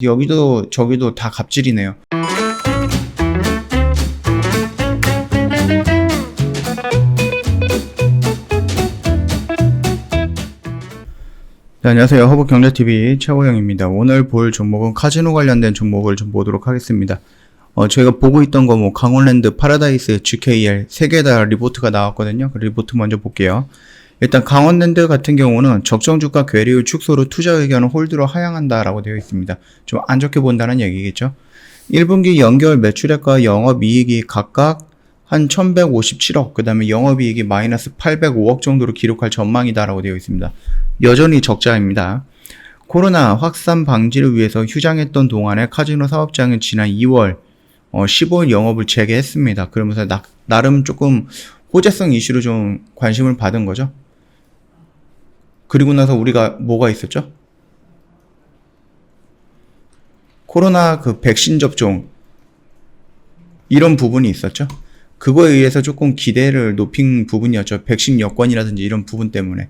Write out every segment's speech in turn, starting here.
여기도 저기도 다 갑질이네요. 네, 안녕하세요. 허브경제TV 최호영입니다. 오늘 볼 종목은 카지노 관련된 종목을 좀 보도록 하겠습니다. 저희가 보고 있던 거 강원랜드, 파라다이스, GKL 세 개 다 리포트가 나왔거든요. 그 리포트 먼저 볼게요. 일단 강원랜드 같은 경우는 적정주가 괴리율 축소로 투자 의견을 홀드로 하향한다라고 되어 있습니다. 좀 안 좋게 본다는 얘기겠죠. 1분기 연결 매출액과 영업이익이 각각 한 1157억, 그 다음에 영업이익이 마이너스 805억 정도로 기록할 전망이다라고 되어 있습니다. 여전히 적자입니다. 코로나 확산 방지를 위해서 휴장했던 동안에 카지노 사업장은 지난 2월 15일 영업을 재개했습니다. 그러면서 나름 조금 호재성 이슈로 좀 관심을 받은 거죠. 그리고 나서 우리가 뭐가 있었죠? 코로나 백신 접종 이런 부분이 있었죠. 그거에 의해서 조금 기대를 높인 부분이었죠. 백신 여권이라든지 이런 부분 때문에.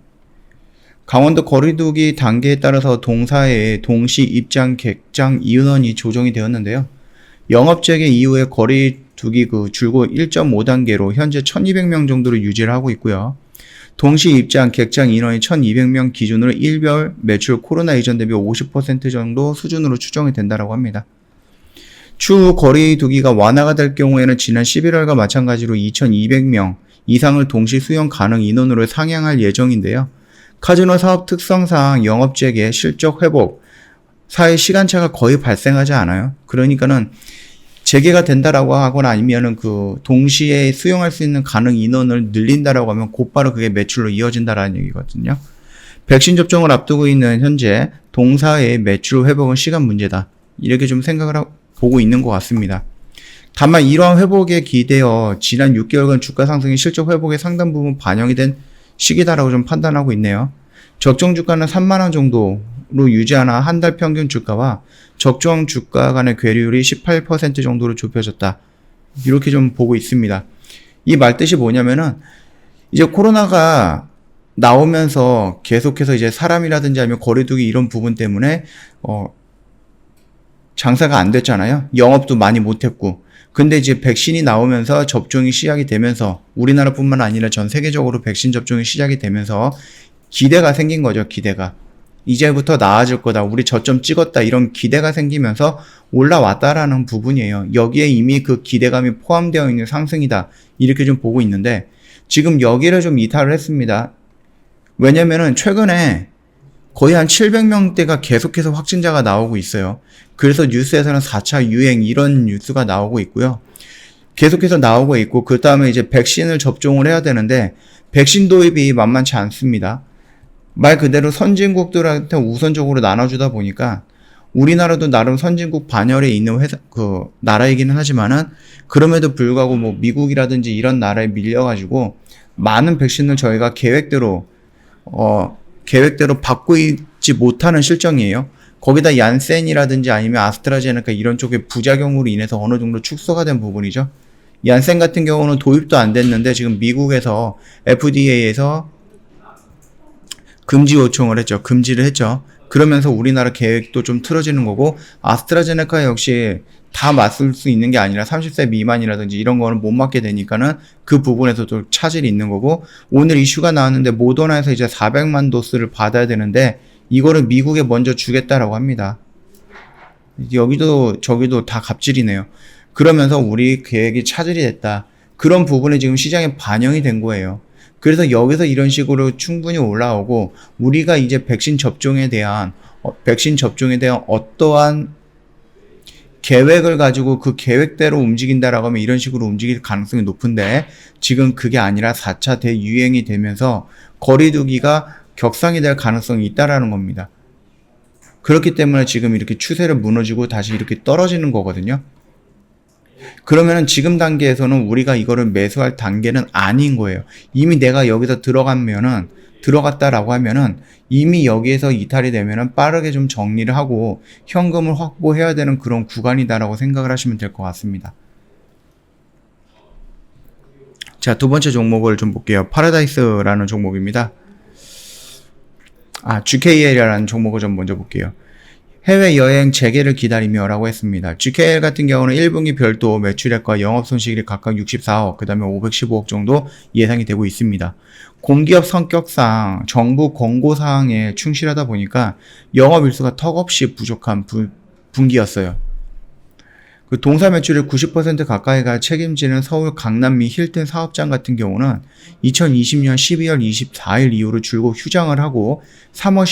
강원도 거리두기 단계에 따라서 동사의 동시 입장 객장 인원이 조정이 되었는데요. 영업재개 이후에 거리두기 줄곧 1.5단계로 현재 1200명 정도로 유지를 하고 있고요. 동시 입장 객장 인원이 1200명 기준으로 일별 매출 코로나 이전 대비 50% 정도 수준으로 추정이 된다고 합니다. 추후 거리두기가 완화가 될 경우에는 지난 11월과 마찬가지로 2200명 이상을 동시 수용 가능 인원으로 상향할 예정인데요. 카지노 사업 특성상 영업재개, 실적 회복, 사이 시간차가 거의 발생하지 않아요. 그러니까는 재개가 된다라고 하거나 아니면은 동시에 수용할 수 있는 가능 인원을 늘린다라고 하면 곧바로 그게 매출로 이어진다라는 얘기거든요. 백신 접종을 앞두고 있는 현재 동사의 매출 회복은 시간 문제다. 이렇게 좀 생각을 보고 있는 것 같습니다. 다만 이러한 회복에 기대어 지난 6개월간 주가 상승이 실적 회복의 상당 부분 반영이 된 시기다라고 좀 판단하고 있네요. 적정 주가는 3만원 정도로 유지하나 한 달 평균 주가와 적정 주가 간의 괴리율이 18% 정도로 좁혀졌다. 이렇게 좀 보고 있습니다. 이 말뜻이 뭐냐면은 이제 코로나가 나오면서 계속해서 이제 사람이라든지 아니면 거리두기 이런 부분 때문에 장사가 안 됐잖아요. 영업도 많이 못했고. 근데 이제 백신이 나오면서 접종이 시작이 되면서 우리나라뿐만 아니라 전 세계적으로 백신 접종이 시작이 되면서 기대가 생긴 거죠. 기대가. 이제부터 나아질 거다. 우리 저점 찍었다. 이런 기대가 생기면서 올라왔다라는 부분이에요. 여기에 이미 그 기대감이 포함되어 있는 상승이다. 이렇게 좀 보고 있는데 지금 여기를 좀 이탈을 했습니다. 왜냐면은 최근에 거의 한 700명대가 계속해서 확진자가 나오고 있어요. 그래서 뉴스에서는 4차 유행 이런 뉴스가 나오고 있고요. 계속해서 나오고 있고 그 다음에 이제 백신을 접종을 해야 되는데 백신 도입이 만만치 않습니다. 말 그대로 선진국들한테 우선적으로 나눠주다 보니까 우리나라도 나름 선진국 반열에 있는 나라이기는 하지만은 그럼에도 불구하고 미국이라든지 이런 나라에 밀려가지고 많은 백신을 저희가 계획대로 받고 있지 못하는 실정이에요. 거기다 얀센이라든지 아니면 아스트라제네카 이런 쪽의 부작용으로 인해서 어느 정도 축소가 된 부분이죠. 얀센 같은 경우는 도입도 안 됐는데 지금 미국에서 FDA에서 금지 요청을 했죠. 금지를 했죠. 그러면서 우리나라 계획도 좀 틀어지는 거고 아스트라제네카 역시 다 맞을 수 있는 게 아니라 30세 미만이라든지 이런 거는 못 맞게 되니까는 그 부분에서도 차질이 있는 거고 오늘 이슈가 나왔는데 모더나에서 이제 400만 도스를 받아야 되는데 이거를 미국에 먼저 주겠다라고 합니다. 여기도 저기도 다 갑질이네요. 그러면서 우리 계획이 차질이 됐다. 그런 부분에 지금 시장에 반영이 된 거예요. 그래서 여기서 이런 식으로 충분히 올라오고 우리가 이제 백신 접종에 대한 어떠한 계획을 가지고 그 계획대로 움직인다라고 하면 이런 식으로 움직일 가능성이 높은데 지금 그게 아니라 4차 대유행이 되면서 거리두기가 격상이 될 가능성이 있다라는 겁니다. 그렇기 때문에 지금 이렇게 추세를 무너지고 다시 이렇게 떨어지는 거거든요. 그러면은 지금 단계에서는 우리가 이거를 매수할 단계는 아닌 거예요. 이미 내가 여기서 들어갔다라고 하면은 이미 여기에서 이탈이 되면은 빠르게 좀 정리를 하고 현금을 확보해야 되는 그런 구간이다라고 생각을 하시면 될 것 같습니다. 자, 두 번째 종목을 좀 볼게요. 파라다이스라는 종목입니다. GKL이라는 종목을 좀 먼저 볼게요. 해외여행 재개를 기다리며 라고 했습니다. GKL 같은 경우는 1분기 별도 매출액과 영업손실이 각각 64억, 그 다음에 515억 정도 예상이 되고 있습니다. 공기업 성격상 정부 권고사항에 충실하다 보니까 영업일수가 턱없이 부족한 분기였어요. 그 동사 매출의 90% 가까이가 책임지는 서울 강남미 힐튼 사업장 같은 경우는 2020년 12월 24일 이후로 줄곧 휴장을 하고 3월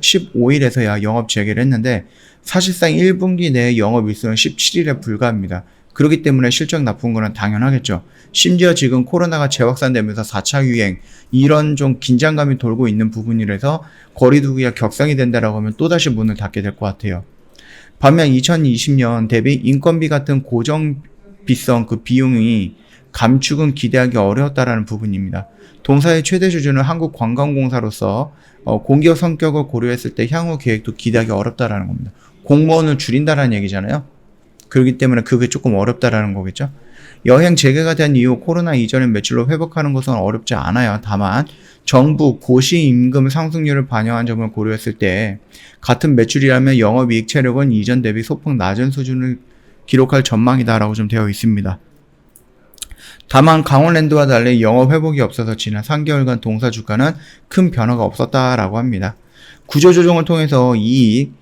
15일에서야 영업 재개를 했는데 사실상 1분기 내 영업 일수는 17일에 불과합니다. 그렇기 때문에 실적 나쁜 거는 당연하겠죠. 심지어 지금 코로나가 재확산되면서 4차 유행 이런 좀 긴장감이 돌고 있는 부분이라서 거리두기가 격상이 된다라고 하면 또다시 문을 닫게 될 것 같아요. 반면 2020년 대비 인건비 같은 고정비성 그 비용이 감축은 기대하기 어려웠다라는 부분입니다. 동사의 최대 주주는 한국관광공사로서 공기업 성격을 고려했을 때 향후 계획도 기대하기 어렵다라는 겁니다. 공무원을 줄인다라는 얘기잖아요. 그렇기 때문에 그게 조금 어렵다라는 거겠죠. 여행 재개가 된 이후 코로나 이전의 매출로 회복하는 것은 어렵지 않아요. 다만 정부 고시임금 상승률을 반영한 점을 고려했을 때 같은 매출이라면 영업이익 체력은 이전 대비 소폭 낮은 수준을 기록할 전망이다라고 좀 되어 있습니다. 다만 강원랜드와 달리 영업 회복이 없어서 지난 3개월간 동사 주가는 큰 변화가 없었다라고 합니다. 구조조정을 통해서 이익,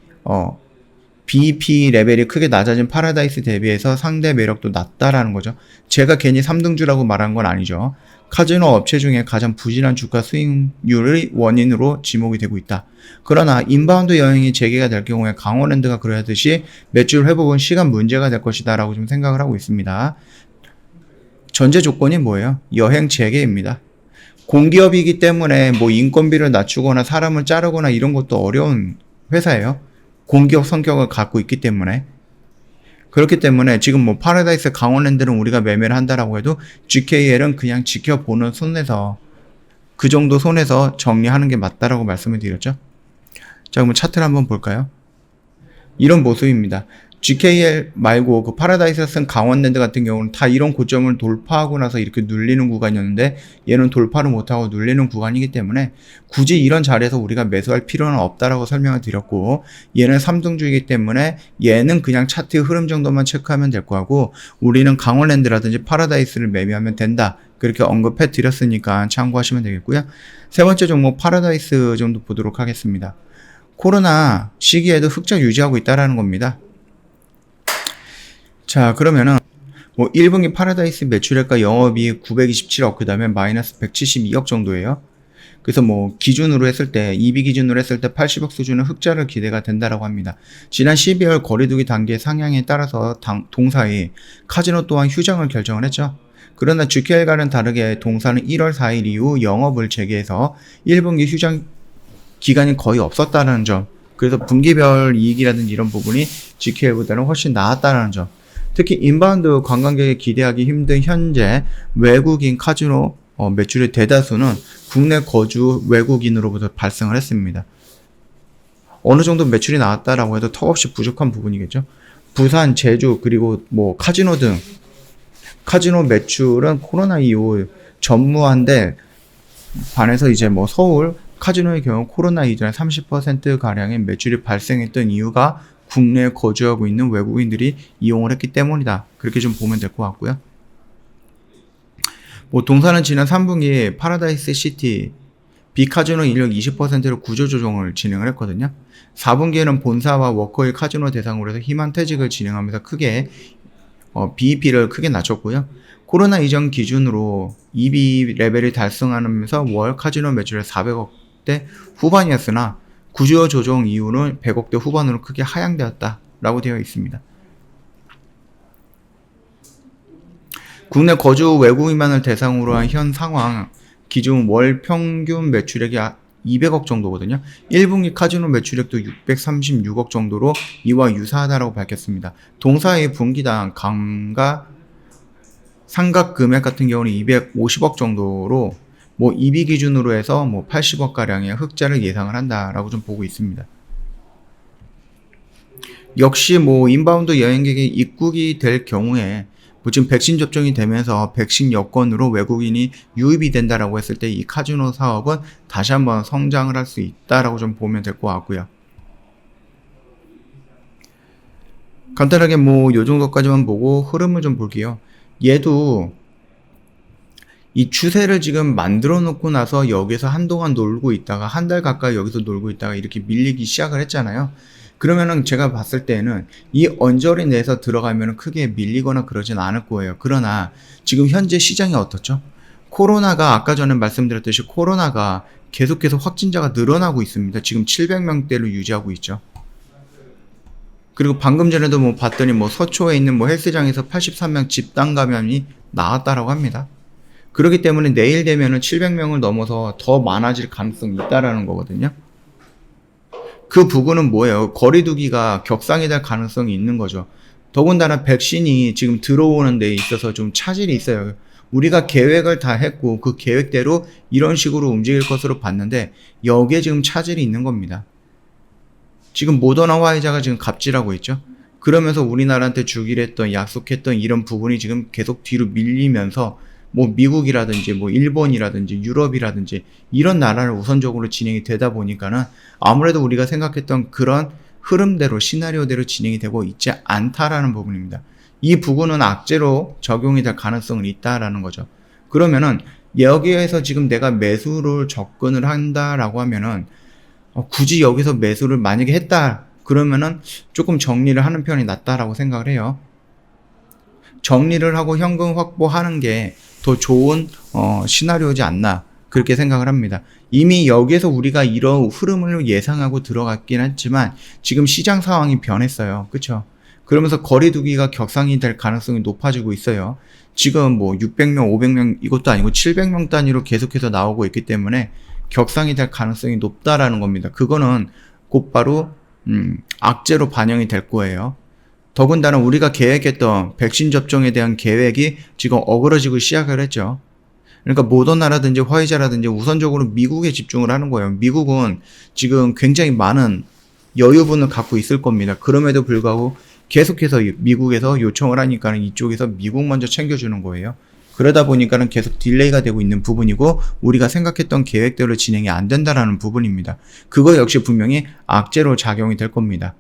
BEP 레벨이 크게 낮아진 파라다이스 대비해서 상대 매력도 낮다라는 거죠. 제가 괜히 3등주라고 말한 건 아니죠. 카지노 업체 중에 가장 부진한 주가 수익률의 원인으로 지목이 되고 있다. 그러나 인바운드 여행이 재개가 될 경우에 강원랜드가 그러하듯이 매출 회복은 시간 문제가 될 것이다 라고 좀 생각을 하고 있습니다. 전제 조건이 뭐예요? 여행 재개입니다. 공기업이기 때문에 뭐 인건비를 낮추거나 사람을 자르거나 이런 것도 어려운 회사예요. 공기업 성격을 갖고 있기 때문에. 그렇기 때문에 지금 뭐 파라다이스 강원랜드는 우리가 매매를 한다라고 해도 GKL은 그냥 지켜보는 손에서 그 정도 손에서 정리하는 게 맞다라고 말씀을 드렸죠. 자, 그럼 차트를 한번 볼까요? 이런 모습입니다. GKL 말고 그 파라다이스슨 강원랜드 같은 경우는 다 이런 고점을 돌파하고 나서 이렇게 눌리는 구간이었는데 얘는 돌파를 못하고 눌리는 구간이기 때문에 굳이 이런 자리에서 우리가 매수할 필요는 없다라고 설명을 드렸고, 얘는 3등주이기 때문에 얘는 그냥 차트의 흐름 정도만 체크하면 될 거고 우리는 강원랜드라든지 파라다이스를 매매하면 된다, 그렇게 언급해 드렸으니까 참고하시면 되겠고요. 세 번째 종목 파라다이스 좀 더 보도록 하겠습니다. 코로나 시기에도 흑자 유지하고 있다라는 겁니다. 자, 그러면은 뭐 1분기 파라다이스 매출액과 영업이익 927억, 그 다음에 마이너스 172억 정도예요. 그래서 뭐 기준으로 했을 때, EB 기준으로 했을 때 80억 수준은 흑자를 기대가 된다라고 합니다. 지난 12월 거리두기 단계 상향에 따라서 동사의 카지노 또한 휴장을 결정을 했죠. 그러나 GKL과는 다르게 동사는 1월 4일 이후 영업을 재개해서 1분기 휴장 기간이 거의 없었다는 점, 그래서 분기별 이익이라든지 이런 부분이 GKL보다는 훨씬 나았다는 점, 특히 인바운드 관광객이 기대하기 힘든 현재 외국인 카지노 매출의 대다수는 국내 거주 외국인으로부터 발생을 했습니다. 어느 정도 매출이 나왔다라고 해도 턱없이 부족한 부분이겠죠. 부산, 제주, 그리고 뭐 카지노 등 카지노 매출은 코로나 이후 전무한데 반해서 이제 뭐 서울 카지노의 경우 코로나 이전에 30% 가량의 매출이 발생했던 이유가 국내에 거주하고 있는 외국인들이 이용을 했기 때문이다. 그렇게 좀 보면 될 것 같고요. 뭐 동사는 지난 3분기에 파라다이스 시티 비카지노 인력 20%로 구조조정을 진행을 했거든요. 4분기에는 본사와 워커힐 카지노 대상으로 해서 희망 퇴직을 진행하면서 크게 BEP를 크게 낮췄고요. 코로나 이전 기준으로 EB 레벨을 달성하면서 월 카지노 매출의 400억대 후반이었으나 구조 조정 이후는 100억대 후반으로 크게 하향되었다라고 되어 있습니다. 국내 거주 외국인만을 대상으로 한 현 상황 기준 월 평균 매출액이 200억 정도거든요. 1분기 카지노 매출액도 636억 정도로 이와 유사하다라고 밝혔습니다. 동사의 분기당 상각 금액 같은 경우는 250억 정도로 뭐 EB 기준으로 해서 뭐 80억 가량의 흑자를 예상을 한다라고 좀 보고 있습니다. 역시 뭐 인바운드 여행객이 입국이 될 경우에 뭐 지금 백신 접종이 되면서 백신 여권으로 외국인이 유입이 된다라고 했을 때 이 카지노 사업은 다시 한번 성장을 할 수 있다라고 좀 보면 될 것 같고요. 간단하게 뭐 요 정도까지만 보고 흐름을 좀 볼게요. 얘도 이 추세를 지금 만들어 놓고 나서 여기서 한동안 놀고 있다가 한 달 가까이 여기서 놀고 있다가 이렇게 밀리기 시작을 했잖아요. 그러면은 제가 봤을 때는 이 언저리 내에서 들어가면은 크게 밀리거나 그러진 않을 거예요. 그러나 지금 현재 시장이 어떻죠? 코로나가 아까 전에 말씀드렸듯이 코로나가 계속해서 확진자가 늘어나고 있습니다. 지금 700명대로 유지하고 있죠. 그리고 방금 전에도 뭐 봤더니 뭐 서초에 있는 뭐 헬스장에서 83명 집단 감염이 나왔다라고 합니다. 그렇기 때문에 내일 되면은 700명을 넘어서 더 많아질 가능성이 있다라는 거거든요. 그 부분은 뭐예요? 거리두기가 격상이 될 가능성이 있는 거죠. 더군다나 백신이 지금 들어오는 데 있어서 좀 차질이 있어요. 우리가 계획을 다 했고 그 계획대로 이런 식으로 움직일 것으로 봤는데 여기에 지금 차질이 있는 겁니다. 지금 모더나 화이자가 지금 갑질하고 있죠. 그러면서 우리나라한테 주기로 했던 약속했던 이런 부분이 지금 계속 뒤로 밀리면서 뭐 미국이라든지 뭐 일본이라든지 유럽이라든지 이런 나라를 우선적으로 진행이 되다 보니까는 아무래도 우리가 생각했던 그런 흐름대로 시나리오대로 진행이 되고 있지 않다라는 부분입니다. 이 부분은 악재로 적용이 될 가능성은 있다라는 거죠. 그러면은 여기에서 지금 내가 매수를 접근을 한다라고 하면은 굳이 여기서 매수를 만약에 했다 그러면은 조금 정리를 하는 편이 낫다라고 생각을 해요. 정리를 하고 현금 확보하는 게 더 좋은 시나리오지 않나 그렇게 생각을 합니다. 이미 여기에서 우리가 이런 흐름을 예상하고 들어갔긴 했지만 지금 시장 상황이 변했어요. 그쵸? 그러면서 거리두기가 격상이 될 가능성이 높아지고 있어요. 지금 뭐 600명, 500명 이것도 아니고 700명 단위로 계속해서 나오고 있기 때문에 격상이 될 가능성이 높다라는 겁니다. 그거는 곧바로 악재로 반영이 될 거예요. 더군다나 우리가 계획했던 백신 접종에 대한 계획이 지금 어그러지고 시작을 했죠. 그러니까 모더나라든지 화이자라든지 우선적으로 미국에 집중을 하는 거예요. 미국은 지금 굉장히 많은 여유분을 갖고 있을 겁니다. 그럼에도 불구하고 계속해서 미국에서 요청을 하니까 이쪽에서 미국 먼저 챙겨주는 거예요. 그러다 보니까는 계속 딜레이가 되고 있는 부분이고 우리가 생각했던 계획대로 진행이 안 된다라는 부분입니다. 그거 역시 분명히 악재로 작용이 될 겁니다.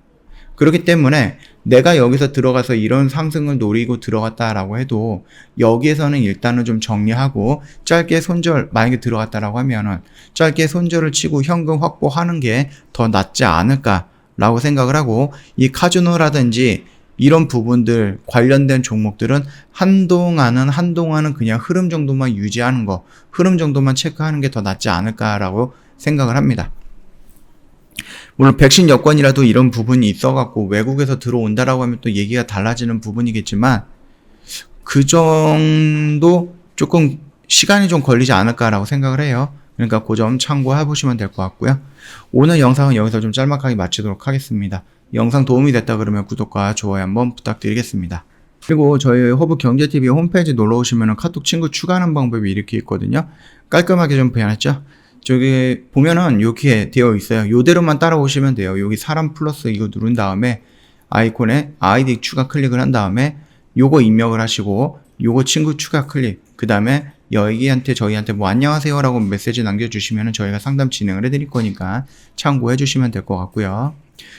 그렇기 때문에 내가 여기서 들어가서 이런 상승을 노리고 들어갔다라고 해도 여기에서는 일단은 좀 정리하고 짧게 손절 만약에 들어갔다라고 하면은 짧게 손절을 치고 현금 확보하는 게 더 낫지 않을까라고 생각을 하고 이 카지노라든지 이런 부분들 관련된 종목들은 한동안은 그냥 흐름 정도만 유지하는 거, 흐름 정도만 체크하는 게 더 낫지 않을까라고 생각을 합니다. 물론 백신 여건이라도 이런 부분이 있어갖고 외국에서 들어온다라고 하면 또 얘기가 달라지는 부분이겠지만 그 정도 조금 시간이 좀 걸리지 않을까라고 생각을 해요. 그러니까 그 점 참고해 보시면 될 것 같고요. 오늘 영상은 여기서 좀 짤막하게 마치도록 하겠습니다. 영상 도움이 됐다 그러면 구독과 좋아요 한번 부탁드리겠습니다. 그리고 저희 허브경제TV 홈페이지 놀러 오시면 카톡 친구 추가하는 방법이 이렇게 있거든요. 깔끔하게 좀 표현했죠? 저기 보면은 여기에 되어 있어요. 요대로만 따라오시면 돼요. 여기 사람 플러스 이거 누른 다음에 아이콘에 아이디 추가 클릭을 한 다음에 요거 입력을 하시고 요거 친구 추가 클릭 그 다음에 여기한테 저희한테 뭐 안녕하세요 라고 메시지 남겨주시면 저희가 상담 진행을 해드릴 거니까 참고해 주시면 될 것 같고요.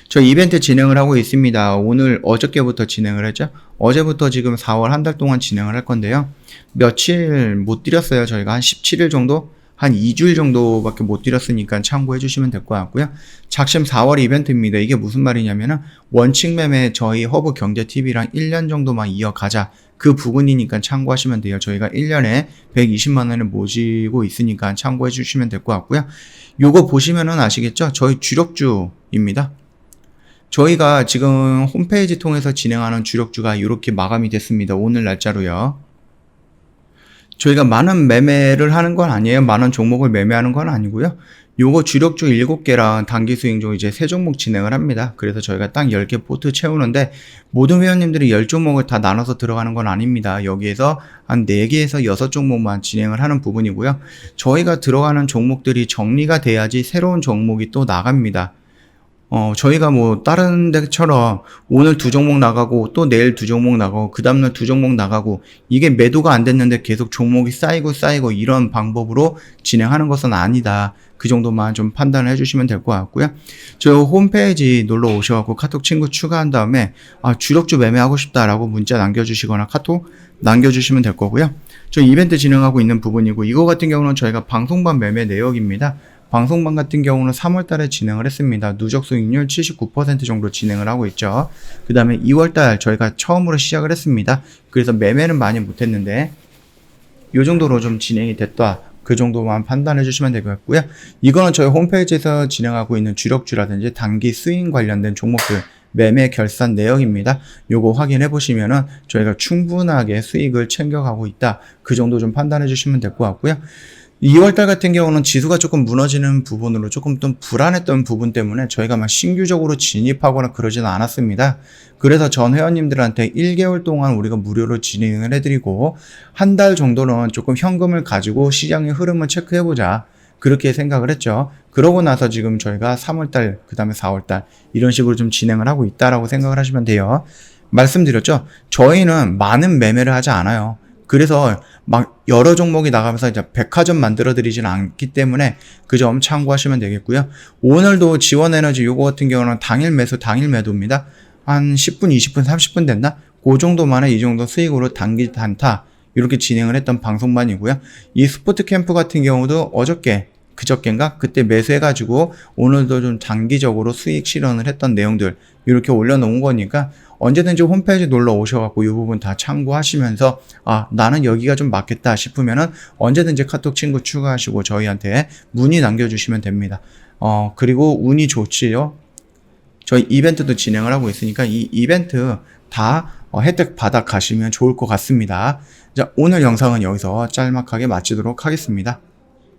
저희 이벤트 진행을 하고 있습니다. 오늘 어저께부터 진행을 했죠. 어제부터 지금 4월 한 달 동안 진행을 할 건데요. 며칠 못 드렸어요. 저희가 한 17일 정도? 한 2주일 정도밖에 못 드렸으니까 참고해 주시면 될 것 같고요. 작심 4월 이벤트입니다. 이게 무슨 말이냐면은 원칙 매매 저희 허브경제TV랑 1년 정도만 이어가자. 그 부분이니까 참고하시면 돼요. 저희가 1년에 120만 원을 모시고 있으니까 참고해 주시면 될 것 같고요. 요거 보시면은 아시겠죠? 저희 주력주입니다. 저희가 지금 홈페이지 통해서 진행하는 주력주가 이렇게 마감이 됐습니다. 오늘 날짜로요. 저희가 많은 매매를 하는 건 아니에요. 많은 종목을 매매하는 건 아니고요. 요거 주력주 7개랑 단기 수익주 이제 3종목 진행을 합니다. 그래서 저희가 딱 10개 포트 채우는데 모든 회원님들이 10종목을 다 나눠서 들어가는 건 아닙니다. 여기에서 한 4개에서 6종목만 진행을 하는 부분이고요. 저희가 들어가는 종목들이 정리가 돼야지 새로운 종목이 또 나갑니다. 저희가 뭐 다른 데처럼 오늘 두 종목 나가고 또 내일 두 종목 나가고 그 다음날 두 종목 나가고 이게 매도가 안 됐는데 계속 종목이 쌓이고 이런 방법으로 진행하는 것은 아니다. 그 정도만 좀 판단을 해주시면 될 것 같고요. 저 홈페이지 놀러 오셔갖고 카톡 친구 추가한 다음에 주력주 매매하고 싶다라고 문자 남겨주시거나 카톡 남겨주시면 될 거고요. 저 이벤트 진행하고 있는 부분이고 이거 같은 경우는 저희가 방송반 매매 내역입니다. 방송반 같은 경우는 3월 달에 진행을 했습니다. 누적 수익률 79% 정도 진행을 하고 있죠. 그 다음에 2월 달 저희가 처음으로 시작을 했습니다. 그래서 매매는 많이 못했는데 이 정도로 좀 진행이 됐다. 그 정도만 판단해 주시면 되겠고요. 이거는 저희 홈페이지에서 진행하고 있는 주력주라든지 단기 스윙 관련된 종목들 매매 결산 내역입니다. 요거 확인해 보시면은 저희가 충분하게 수익을 챙겨가고 있다. 그 정도 좀 판단해 주시면 될 것 같고요. 2월달 같은 경우는 지수가 조금 무너지는 부분으로 조금 좀 불안했던 부분 때문에 저희가 막 신규적으로 진입하거나 그러지는 않았습니다. 그래서 전 회원님들한테 1개월 동안 우리가 무료로 진행을 해드리고 한 달 정도는 조금 현금을 가지고 시장의 흐름을 체크해보자. 그렇게 생각을 했죠. 그러고 나서 지금 저희가 3월달, 그 다음에 4월달 이런 식으로 좀 진행을 하고 있다라고 생각을 하시면 돼요. 말씀드렸죠. 저희는 많은 매매를 하지 않아요. 그래서 막 여러 종목이 나가면서 이제 백화점 만들어 드리지는 않기 때문에 그 점 참고하시면 되겠고요. 오늘도 지원에너지 요거 같은 경우는 당일 매수 당일 매도입니다. 한 10분, 20분, 30분 됐나? 그 정도 만에 이 정도 수익으로 단기 단타 이렇게 진행을 했던 방송반이고요. 이 스포트 캠프 같은 경우도 그저께인가? 그때 매수해가지고 오늘도 좀 단기적으로 수익 실현을 했던 내용들 이렇게 올려놓은 거니까 언제든지 홈페이지 놀러 오셔갖고 이 부분 다 참고하시면서 나는 여기가 좀 맞겠다 싶으면은 언제든지 카톡 친구 추가하시고 저희한테 문의 남겨주시면 됩니다. 그리고 운이 좋지요. 저희 이벤트도 진행을 하고 있으니까 이 이벤트 다 혜택 받아 가시면 좋을 것 같습니다. 자, 오늘 영상은 여기서 짤막하게 마치도록 하겠습니다.